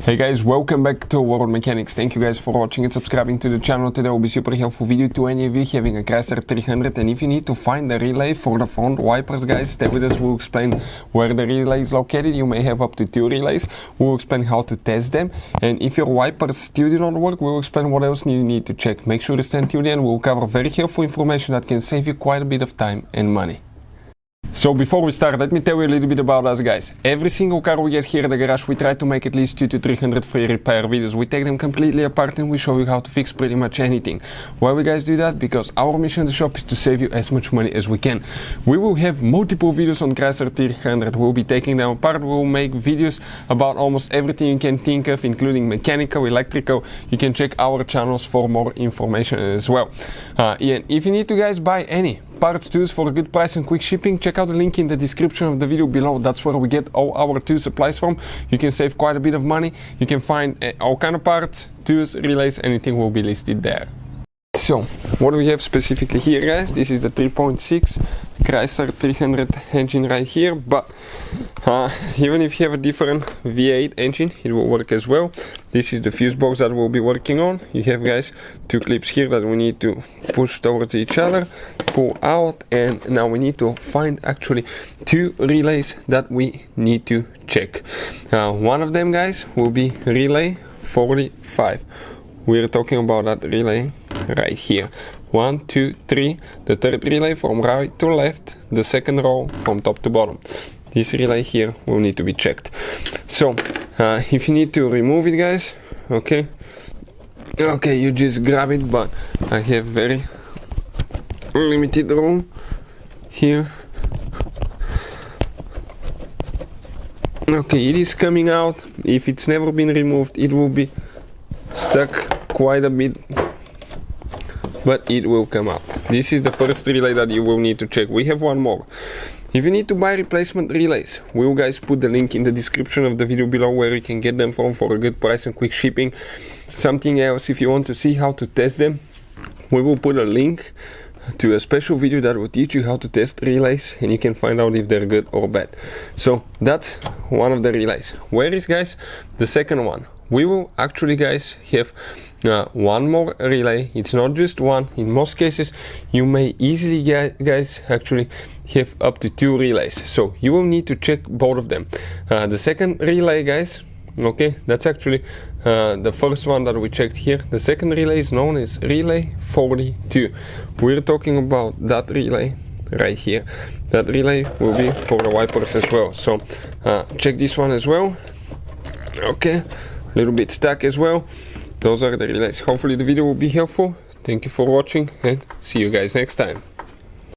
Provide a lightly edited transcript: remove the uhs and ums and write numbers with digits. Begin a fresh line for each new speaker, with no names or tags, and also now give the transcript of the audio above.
Hey guys, welcome back to World Mechanics. Thank you guys for watching and subscribing to the channel. Today will be super helpful video to any of you having a Chrysler 300, and if you need to find the relay for the front wipers, guys, stay with us. We'll explain where the relay is located. You may have up to 2 relays. We'll explain how to test them, and if your wipers still do not work, we'll explain what else you need to check. Make sure to stay until the end. We'll cover very helpful information that can save you quite a bit of time and money. So before we start, let me tell you a little bit about us, guys. Every single car we get here at the garage, we try to make at least 200 to 300 free repair videos. We take them completely apart and we show you how to fix pretty much anything. Why we guys do that? Because our mission in the shop is to save you as much money as we can. We will have multiple videos on Chrysler 300. We'll be taking them apart. We'll make videos about almost everything you can think of, including mechanical, electrical. You can check our channels for more information as well. And if you need to, guys, buy any parts, tools for a good price and quick shipping, check out the link in the description of the video below. That's where we get all our tool supplies from. You can save quite a bit of money. You can find all kind of parts, tools, relays, anything will be listed there. So, what do we have specifically here, guys? This is the 3.6 Chrysler 300 engine right here, but even if you have a different V8 engine, it will work as well. This is the fuse box that we'll be working on. You have, guys, 2 clips here that we need to push towards each other, pull out, and now we need to find actually 2 relays that we need to check. One of them, guys, will be relay 45. We're talking about that relay right here. 1, 2, 3. The third relay from right to left. The second row from top to bottom. This relay here will need to be checked. So, if you need to remove it, guys, okay, you just grab it. But I have very limited room here. Okay, it is coming out. If it's never been removed, it will be stuck quite a bit, but it will come out. This is the first relay that you will need to check. We have one more. If you need to buy replacement relays, we will, guys, put the link in the description of the video below where you can get them from for a good price and quick shipping. Something else, if you want to see how to test them, we will put a link to a special video that will teach you how to test relays, and you can find out if they're good or bad. So that's one of the relays. Where is, guys, the second one? We will actually, guys, have one more relay. It's not just one. In most cases, you may easily, guys, actually have up to 2 relays. So you will need to check both of them. The second relay, guys, okay, that's actually the first one that we checked here. The second relay is known as relay 42. We're talking about that relay right here. That relay will be for the wipers as well. So check this one as well. Okay, a little bit stuck as well. Those are the relays. Hopefully the video will be helpful. Thank you for watching and see you guys next time.